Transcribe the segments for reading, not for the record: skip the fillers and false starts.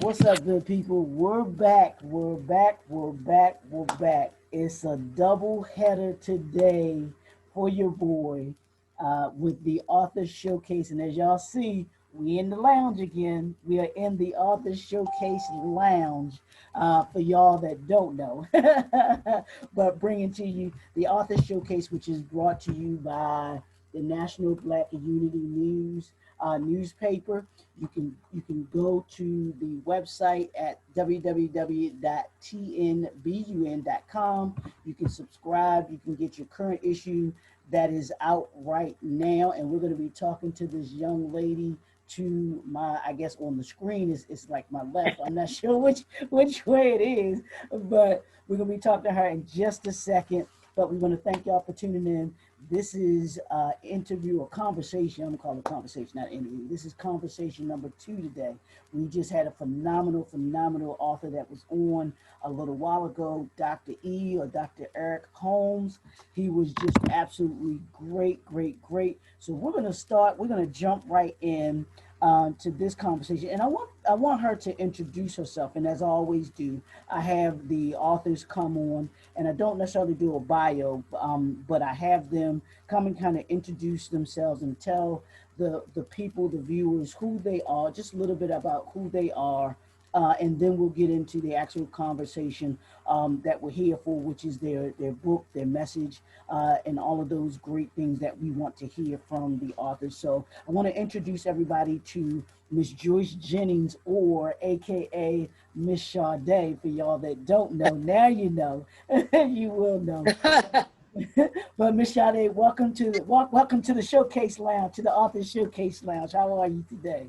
What's up, good people? We're back. We're back. We're back. We're back. It's a double header today for your boy with the author showcase. And as y'all see, we in the lounge again. We are in the author showcase lounge for y'all that don't know. But bringing to you the author showcase, which is brought to you by the National Black Unity News newspaper. You can go to the website at www.tnbun.com. You can subscribe. You can get your current issue that is out right now, and we're going to be talking to this young lady to my, I guess on the screen is it's like my left. I'm not sure which way it is, but we're going to be talking to her in just a second. But we want to thank y'all for tuning in. This is interview or conversation. I'm gonna call it conversation, not interview. This is conversation number 2 today. We just had a phenomenal author that was on a little while ago, Dr. E or Dr. Eric Holmes. He was just absolutely great. So we're gonna jump right in to this conversation. And I want her to introduce herself. And as I always do, I have the authors come on, and I don't necessarily do a bio, but I have them come and kind of introduce themselves and tell the people, the viewers, who they are, just a little bit about who they are. And then we'll get into the actual conversation that we're here for, which is their book, their message, and all of those great things that we want to hear from the authors. So I want to introduce everybody to Miss Joyce Jennings, or AKA Miss Chardae. For y'all that don't know, now you know. You will know. But Miss Chardae, welcome to the Showcase Lounge, to the Author Showcase Lounge. How are you today?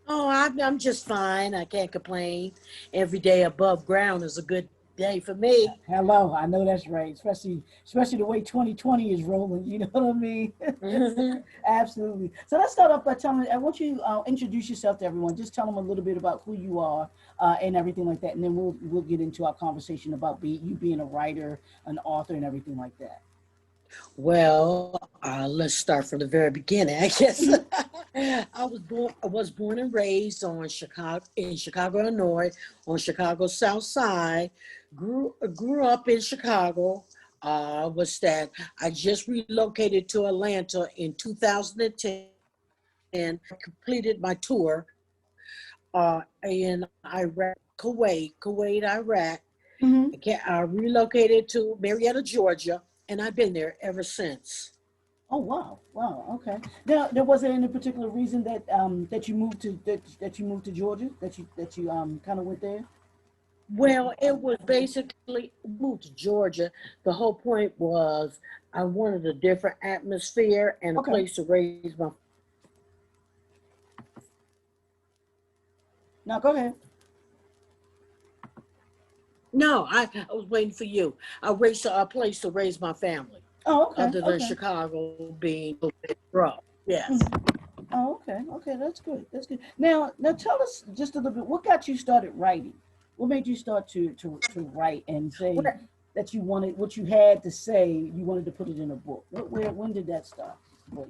Oh, I'm just fine. I can't complain. Every day above ground is a good day for me. Hello, I know that's right, especially the way 2020 is rolling. You know what I mean? Mhm. Absolutely. So let's start off by telling. I want you to introduce yourself to everyone. Just tell them a little bit about who you are and everything like that, and then we'll get into our conversation about you being a writer, an author, and everything like that. Well, let's start from the very beginning, I guess. Mhm. I was born and raised on Chicago, Illinois, on Chicago's South Side. Grew up in Chicago. Was that I just relocated to Atlanta in 2010. Completed my tour in Iraq, Kuwait, Iraq. Mhm. I relocated to Marietta, Georgia, and I've been there ever since. Oh wow, wow. Okay. Now, there wasn't any particular reason that you moved to that you moved to Georgia, that you kind of went there. Well, it was basically moved to Georgia. The whole point was I wanted a different atmosphere and a Okay. place to raise my. Now go ahead. No, I was waiting for you. I raised a place to raise my family, Oh, okay. other than Okay. Chicago being a bit rough. Yes. Mhm. Oh, okay. Okay, that's good. That's good. Now tell us just a little bit. What got you started writing? What made you start to write and say Well, that you wanted what you had to say? You wanted to put it in a book. When did that start? Wait.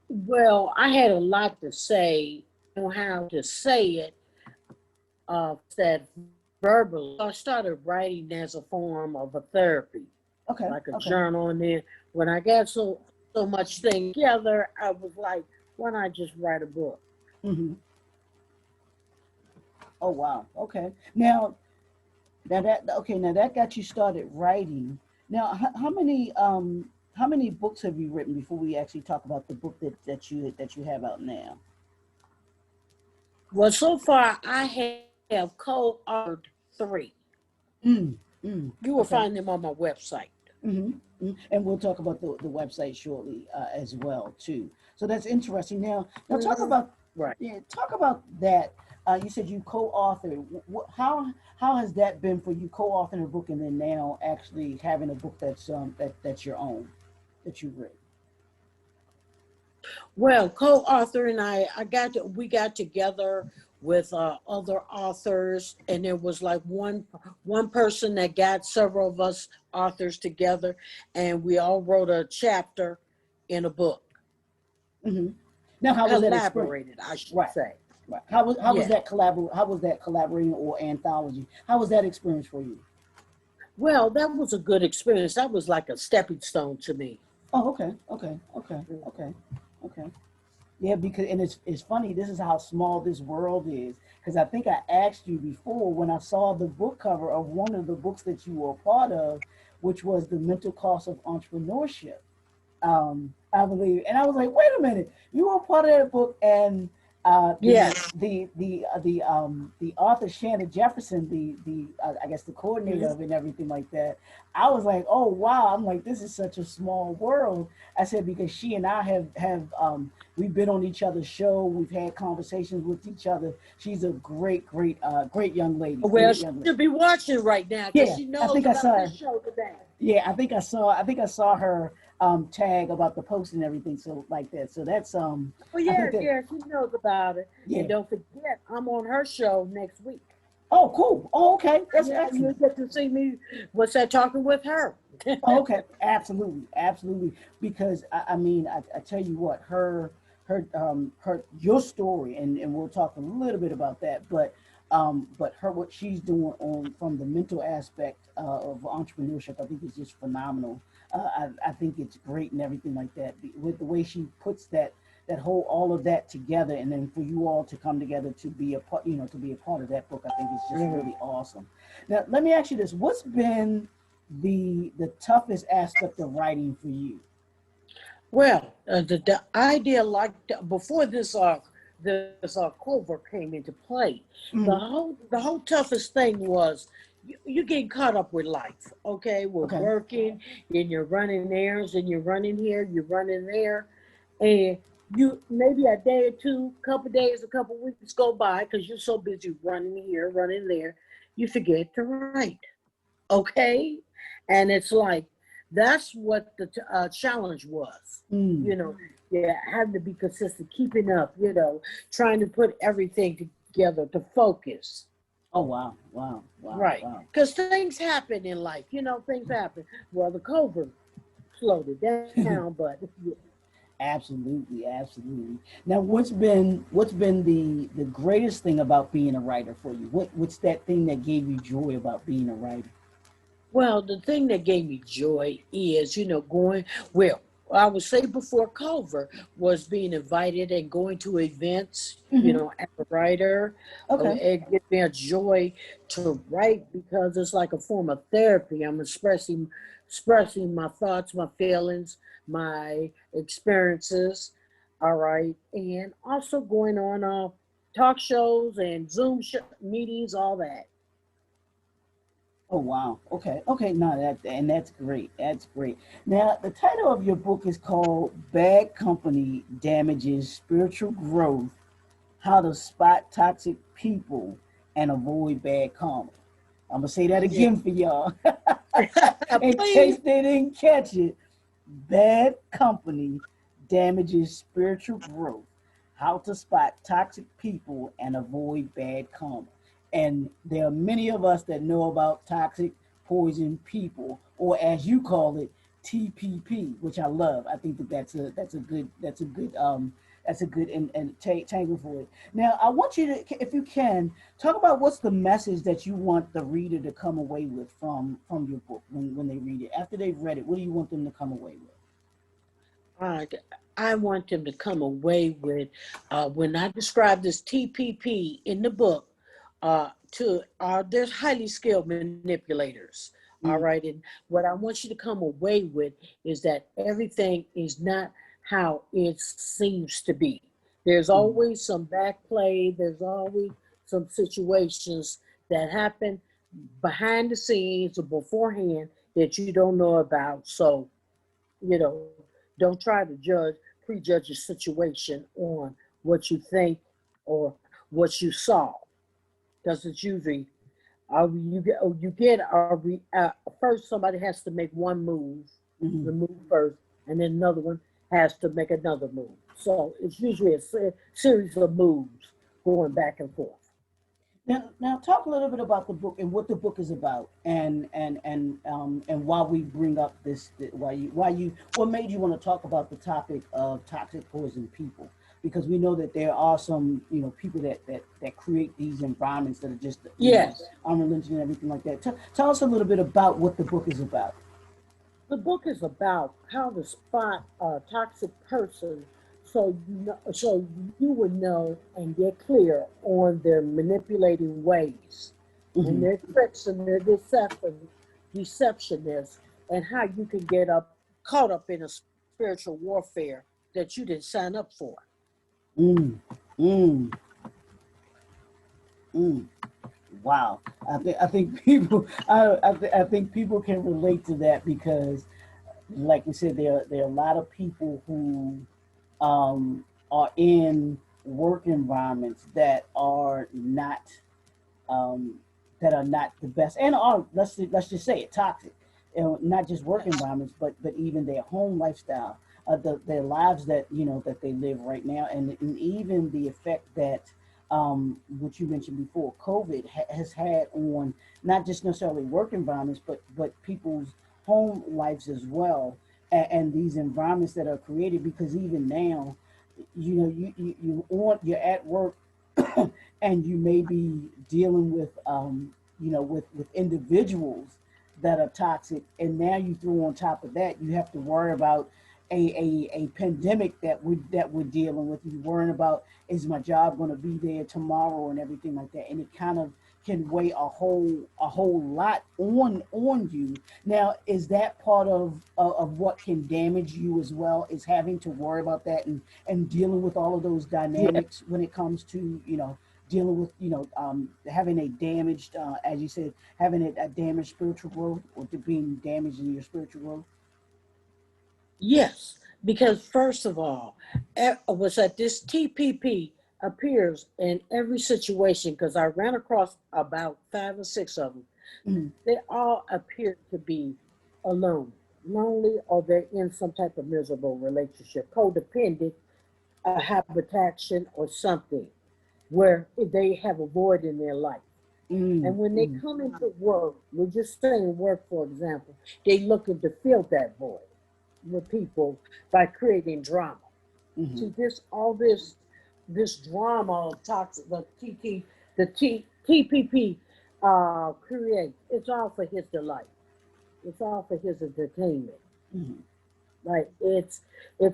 well, I had a lot to say on how to say it. Said verbally. I started writing as a form of a therapy, Okay. like a Okay. journal. And then when I got so much thing together, I was like, why not just write a book? Hmm. Oh wow. Okay. Now that got you started writing. Now how many books have you written before we actually talk about the book that you have out now? Well, so far I have co-authored 3. Mm, mm, You will okay. find them on my website. And we'll talk about the website shortly as well too. So that's interesting. Now talk Mhm. about Right. yeah, talk about that. You said you co-authored. How has that been for you co-authoring a book and then now actually having a book that's your own that you written? Well, co-author and we got together with other authors, and there was like one person that got several of us authors together, and we all wrote a chapter in a book. Hmm. Now, how was that experience? Collaborated, I should Right. say. Right. How was Yeah. that collaborating or anthology? How was that experience for you? Well, that was a good experience. That was like a stepping stone to me. Oh, okay, okay, okay, okay, okay. Yeah, because and it's funny. This is how small this world is. Because I think I asked you before when I saw the book cover of one of the books that you were a part of, which was the mental cost of entrepreneurship. I believe, and I was like, wait a minute, you were part of that book, and Yes. the author Shannon Jefferson, the I guess the coordinator Mhm. of it and everything like that. I was like, oh wow, I'm like, this is such a small world. I said because she and I have we've been on each other's show, we've had conversations with each other. She's a great young lady, Well, great she young lady. should be watching right now because Yeah, she I knows think I about saw this her. show today. Yeah, I think I saw her tag about the post and everything, so like that. So that's Oh I think yes, that yes, she knows about it. And yeah. don't forget, I'm on her show next week. Oh, cool. Oh, okay, that's Yeah, you excellent. get to see me. What's that talking with her? Oh, okay, absolutely, absolutely. Because I mean, I tell you what, her your story, and we'll talk a little bit about that, but her what she's doing on from the mental aspect of entrepreneurship, I think is just phenomenal. I think it's great and everything like that. With the way she puts that whole all of that together, and then for you all to come together to be a part, to be a part of that book, I think is just Mhm. really awesome. Now, let me ask you this: what's been the toughest aspect of writing for you? Well, the idea like before this cover came into play, Mm, the whole toughest thing was you getting caught up with life. Okay, we're okay. working, and you're running errands, and you're running here, you're running there, and you maybe a day or two, couple days, a couple weeks go by because you're so busy running here, running there, you forget to write. Okay, and it's like that's what the challenge was. Mm. You know, yeah, having to be consistent, keeping up. Trying to put everything together to focus. Oh wow, wow, wow, Right, wow. because things happen in life. Things happen. Well, the COVID slowed it down, but yeah. Absolutely, absolutely. Now, what's been the greatest thing about being a writer for you? What's that thing that gave you joy about being a writer? Well, the thing that gave me joy is, going, well, I would say before Culver was being invited and going to events, Hmm. as a writer. Okay. It gives me a joy to write because it's like a form of therapy. I'm expressing my thoughts, my feelings, my experiences. All right. And also going on talk shows and meetings, all that. Oh wow. Okay. Okay. No, that's great. That's great. Now, the title of your book is called "Bad Company Damages Spiritual Growth: How to Spot Toxic People and Avoid Bad Karma." I'm gonna say that Yeah. again for y'all in Please. case they didn't catch it. Bad company damages spiritual growth. How to spot toxic people and avoid bad karma. And there are many of us that know about toxic poison people, or as you call it, TPP, which I love. I think that's a good and tangle for it. Now, I want you to, if you can, talk about what's the message that you want the reader to come away with from your book when they read it. After they've read it, what do you want them to come away with? Uh, I want them to come away with, when I describe this TPP in the book, there's highly skilled manipulators. All Mm, right. And what I want you to come away with is that everything is not how it seems to be. There's mm. always some back play, there's always some situations that happen behind the scenes or beforehand that you don't know about. So, you know, don't try to prejudge a situation on what you think or what you saw, because it's usually first somebody has to make one move, Mhm. the move first, and then another one has to make another move. So it's usually a series of moves going back and forth. Now, talk a little bit about the book and what the book is about, and why we bring up this, why you, what made you want to talk about the topic of toxic poison people. because we know that there are some, people that create these environments that are just, Yes. unrelenting and everything like that. Tell us a little bit about what the book is about. The book is about how to spot a toxic person so you would know and get clear on their manipulating ways and Hmm. their tricks and their deceptionness, and how you can get caught up in a spiritual warfare that you didn't sign up for. Mm, mm, mm. Wow. I think people I think people can relate to that because, like you said, there are a lot of people who are in work environments um, that are not the best, and are, let's just say it, toxic. Not just work Yes. environments, but even their home lifestyle, their lives that that they live right now, and even the effect that what you mentioned before, COVID has had on not just necessarily work environments, but people's home lives as well, and these environments that are created because even now, you're at work and you may be dealing with with individuals that are toxic, and now you throw on top of that you have to worry about a pandemic that we're dealing with. You're worrying about, is my job going to be there tomorrow and everything like that, and it kind of can weigh a whole lot on you. Now, is that part of what can damage you as well, is having to worry about that and dealing with all of those Yeah. dynamics when it comes to dealing with having a damaged, as you said, having a damaged spiritual growth, or to being damaged in your spiritual growth. Yes, because first of all, was that this TPP appears in every situation, because I ran across about five or six of them. Mm, They all appear to be alone, lonely, or they're in some type of miserable relationship, codependent, a habitation, or something where they have a void in their life. mm, And when they mm, come into work, we're just saying work, for example, they looking to fill that void with people by creating drama. mm, See, this drama of toxic, the TPP create. It's all for his delight. It's all for his entertainment. mm, Like it's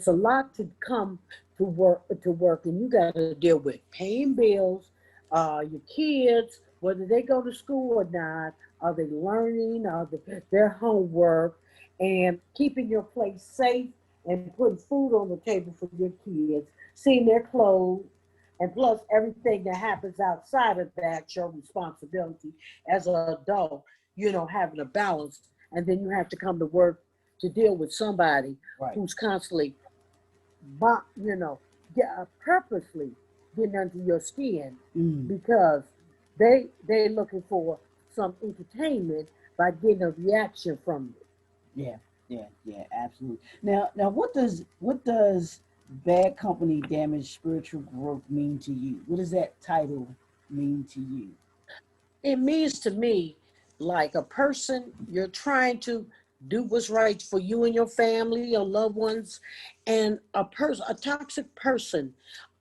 a lot to come to work, and you got to deal with paying bills, your kids, whether they go to school or not, are they learning, their homework, and keeping your place safe and putting food on the table for your kids, seeing their clothes, and plus everything that happens outside of that, your responsibility as an adult, having a balance, and then you have to come to work to deal with somebody right. who's constantly, purposely getting under your skin Mm, because they looking for some entertainment by getting a reaction from you. yeah, yeah, absolutely. Now, what does bad company damage spiritual growth mean to you? What does that title mean to you? It means to me like a person you're trying to do what's right for you and your family, your loved ones, and a toxic person.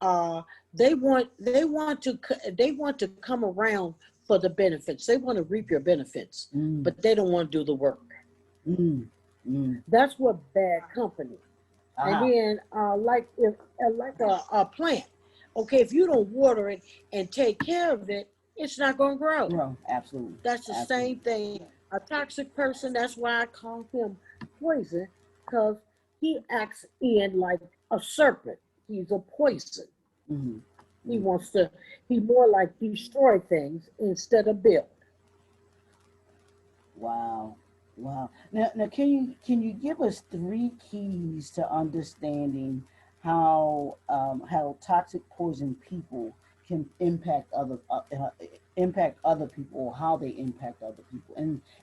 Uh, they want to come around for the benefits. They want to reap your benefits, Mm, but they don't want to do the work. mm, mm. That's what bad company. And Aha. then, like a plant, okay, if you don't water it and take care of it, it's not going to grow. Well, absolutely, That's the absolutely. same thing. A toxic person, that's why I call him poison, because he acts in like a serpent. He's a poison. Mm-hmm. He Mm. wants to, he more like destroy things instead of build. Wow. Wow. Now, can you give us three keys to understanding how toxic poison people can impact other people, or how they impact other people,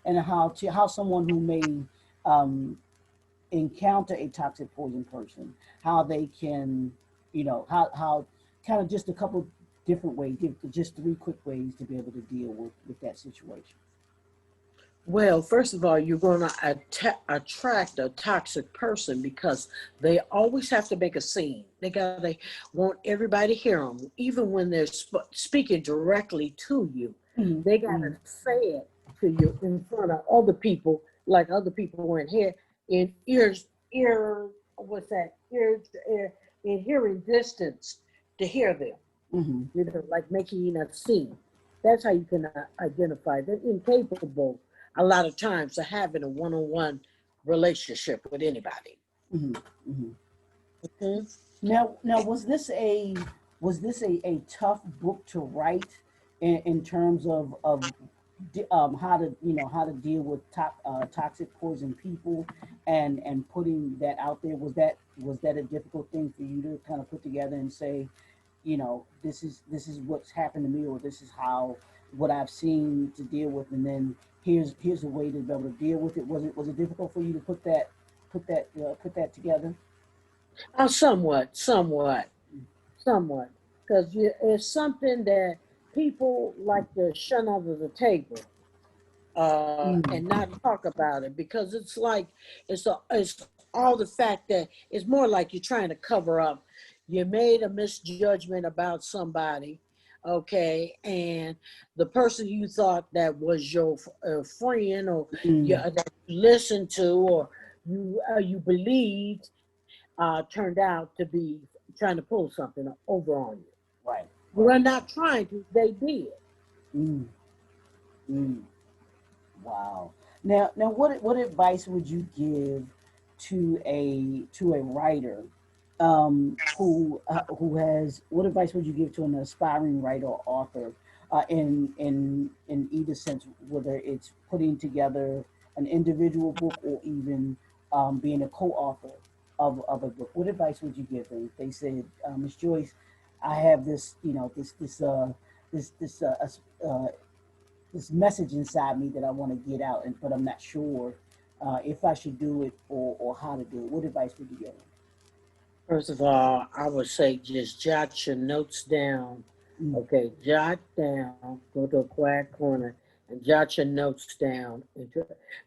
and how someone who may um, encounter a toxic poison person, how they can, how kind of just a couple different ways, give just three quick ways to be able to deal with that situation. Well, first of all, you're going to attract a toxic person because they always have to make a scene. They got to want everybody to hear them, even when they're speaking directly to you. Mm-hmm. They got to Mm-hmm. say it to you in front of other people, like other people in here, in what's that? Ear, in hearing distance to hear them. Mm-hmm. Like making a scene. That's how you can identify. They're incapable a lot of times of having a one-on-one relationship with anybody. Mm-hmm. Mm-hmm. Hmm. Now, was this a tough book to write in terms of how to how to deal with toxic poison people and putting that out there? Was that a difficult thing for you to kind of put together and say, this is what's happened to me, or this is how what I've seen to deal with, and then here's a way to be able to deal with it. Was it difficult for you to put that together? Somewhat, because it's something that people like to shun under the table Mm, and not talk about it because it's all the fact that it's more like you're trying to cover up. You made a misjudgment about somebody, okay, and the person you thought that was your friend or mm, that you listened to or you believed turned out to be trying to pull something over on you. right, right. We're not trying to; they did. Mm, mm. Wow. Now, what advice would you give to a writer who has what advice would you give to an aspiring writer or author in either sense, whether it's putting together an individual book or even being a co-author of a book? What advice would you give them if they said, Miss Joyce, I have this message inside me that I want to get out, but I'm not sure if I should do it or how to do it. What advice would you give First of all, I would say just jot your notes down. them? Okay, jot down, go to a quiet corner and jot your notes down. And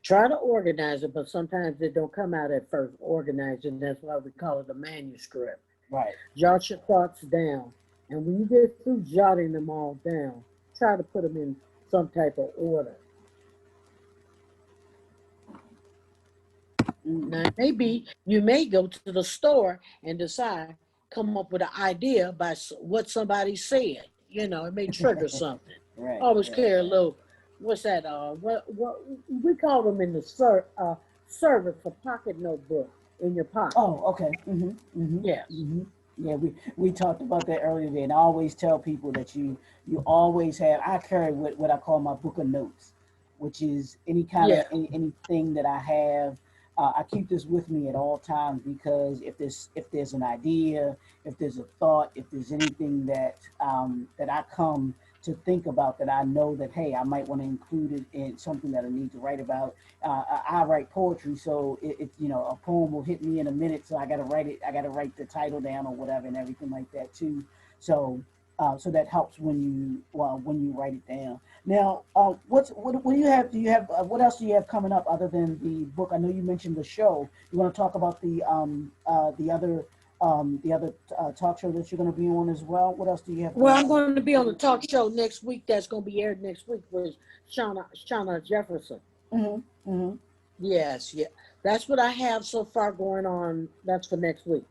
try to organize it, but sometimes it don't come out at first organized, and that's why we call it a manuscript. Right. Jot your thoughts down. And when you get through jotting them all down, try to put them in some type of order. Mm. Now, maybe you may go to the store and decide, come up with an idea by what somebody said. It may trigger something. Right. Always Right. carry a little, what's that? What we call them in the service a pocket notebook in your pocket. Oh, okay. Yes. Yeah, we talked about that earlier today, and I always tell people that you always have. I carry what I call my book of notes, which is any kind of Yeah. anything that I have. I keep this with me at all times because if there's an idea, if there's a thought, if there's anything that I come to think about that I know that, hey, I might want to include it in something that I need to write about. I write poetry, so a poem will hit me in a minute, so I got to write it. I got to write the title down or whatever and everything like that too. So that helps when you write it down. Now, what do you have? Do you have what else do you have coming up other than the book? I know you mentioned the show. You want to talk about the other talk show that you're going to be on as well? What else do you have Well, going I'm on? going to be on the talk show next week. That's going to be aired next week with Shauna Jefferson. Mm-hmm. Mm-hmm. Yes, yeah. That's what I have so far going on. That's for next week.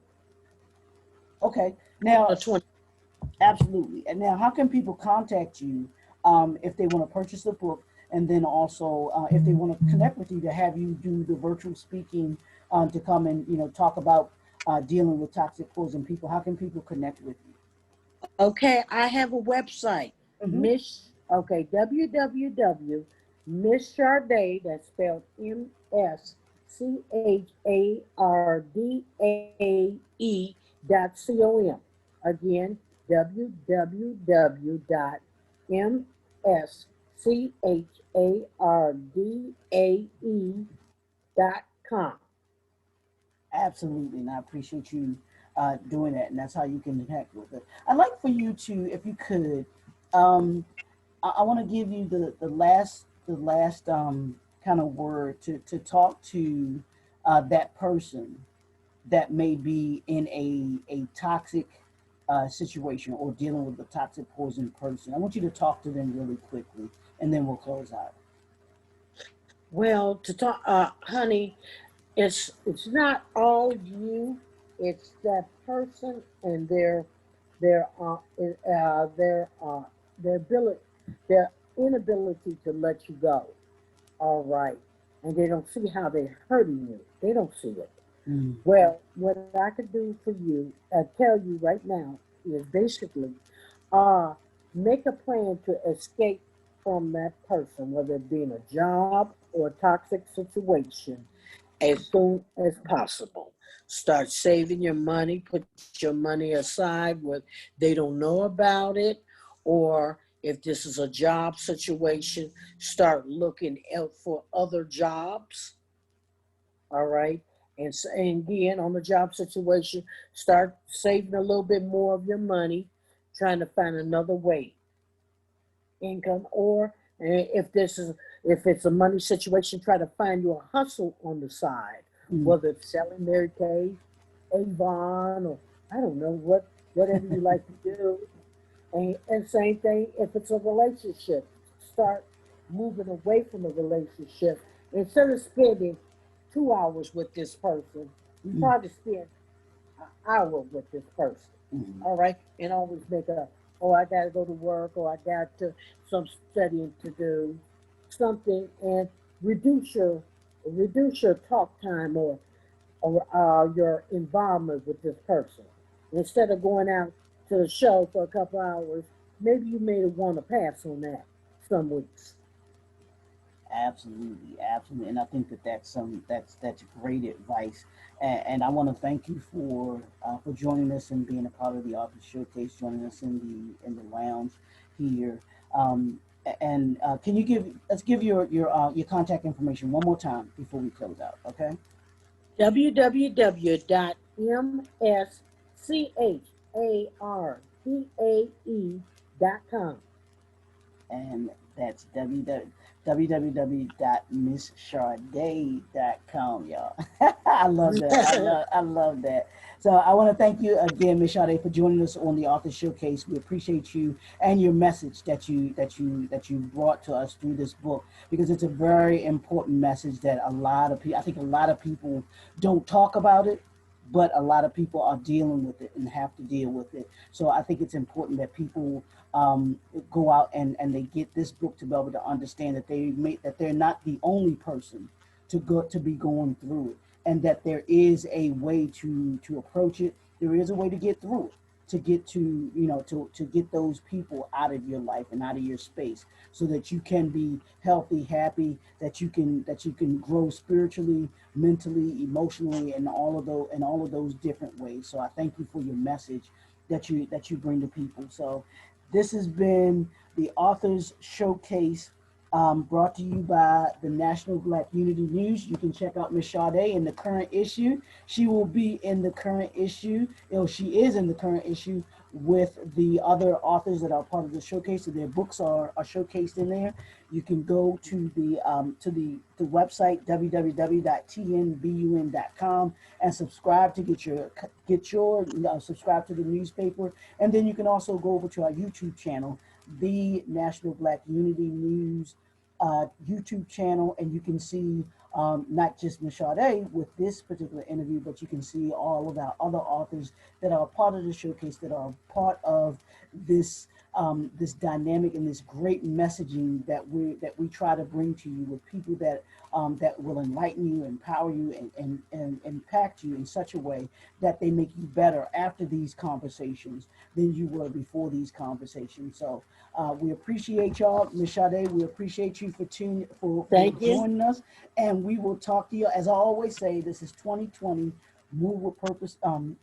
Okay. On the Now, 20th. absolutely. And now, how can people contact you if they want to purchase the book, and then also if they want to connect with you to have you do the virtual speaking to come and talk about dealing with toxic poison people? How can people connect with Okay, I have a website. you? Mm-hmm. www. Miss Chardae, that's spelled MSCHARDAE.com. Again, www.mschardae.com. Absolutely, and I appreciate you doing that, and that's how you can connect with it. I'd like for you to, if you could, I want to give you the last kind of word to talk to that person that may be in a toxic situation or dealing with a toxic poison person. I want you to talk to them really quickly, and then we'll close out. Well, to talk, honey, it's not all you. It's that person and their their their ability their inability to let you go. All right, and they don't see how they're hurting you. They don't see it. Mm, Well, what I could do for you, tell you right now, is basically uh, make a plan to escape from that person, whether it be in a job or a toxic situation, as soon as possible. Start saving your money, put your money aside where they don't know about it, or if this is a job situation, start looking out for other jobs. All right. And again, on the job situation, start saving a little bit more of your money, trying to find another way income, or if this is if it's a money situation, try to find you a hustle on the side, mm. whether it's selling Mary Kay, Avon, or I don't know whatever you like to do. And same thing if it's a relationship, start moving away from the relationship. Instead of spending 2 hours with this person, you Mm, probably spend an hour with this person. mm. All right, and always make a, oh, I got to go to work, or I got to some studying to do, something, and reduce your reduce your talk time or your involvement with this person. Instead of going out to the show for a couple hours, maybe you may want to pass on that some weeks. Absolutely, absolutely, and I think that that's great advice. And I want to thank you for joining us and being a part of the Author Showcase, joining us in the lounge here. Um, and can you give let's give your contact information one more time before we close out, okay? www.mschardae.com. And that's www.misschardae.com, y'all. I love that. I love that. So I want to thank you again, Miss Chardae, for joining us on the Author Showcase. We appreciate you and your message that you brought to us through this book, because it's a very important message that a lot of people, I think a lot of people don't talk about it, but a lot of people are dealing with it and have to deal with it. So I think it's important that people um, go out and they get this book to be able to understand that that they're not the only person to be going through it, and that there is a way to approach it. There is a way to get through it, to get to to get those people out of your life and out of your space, so that you can be healthy, happy, that you can grow spiritually, mentally, emotionally, and all of those different ways. So I thank you for your message that you bring to people. So this has been the Authors Showcase, brought to you by the National Black Unity News. You can check out Miss Chardae in the current issue. She will be in the current issue. She is in the current issue with the other authors that are part of the showcase. So their books are showcased in there. You can go to the website www.tnbun.com and subscribe to get your subscribe to the newspaper. And then you can also go over to our YouTube channel, the National Black Unity News YouTube channel, and you can see not just Miss Chardae with this particular interview, but you can see all of our other authors that are part of the showcase, that are part of this this dynamic and this great messaging that we try to bring to you, with people that will enlighten you, empower you, and impact you in such a way that they make you better after these conversations than you were before these conversations. So we appreciate y'all, Miss Sade. We appreciate you for Thank you. joining us, and we will talk to you. As I always say, this is 2020. Move with purpose,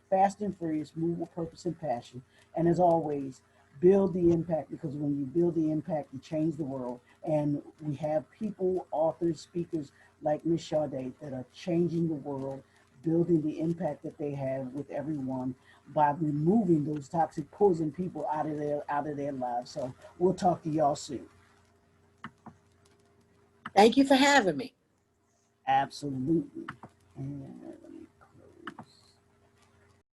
fast and furious. Move with purpose and passion. And as always, build the impact, because when you build the impact, you change the world. And we have people, authors, speakers like Miss Sade that are changing the world, building the impact that they have with everyone by removing those toxic poison people out of their lives. So we'll talk to y'all soon. Thank you for having me. Absolutely. And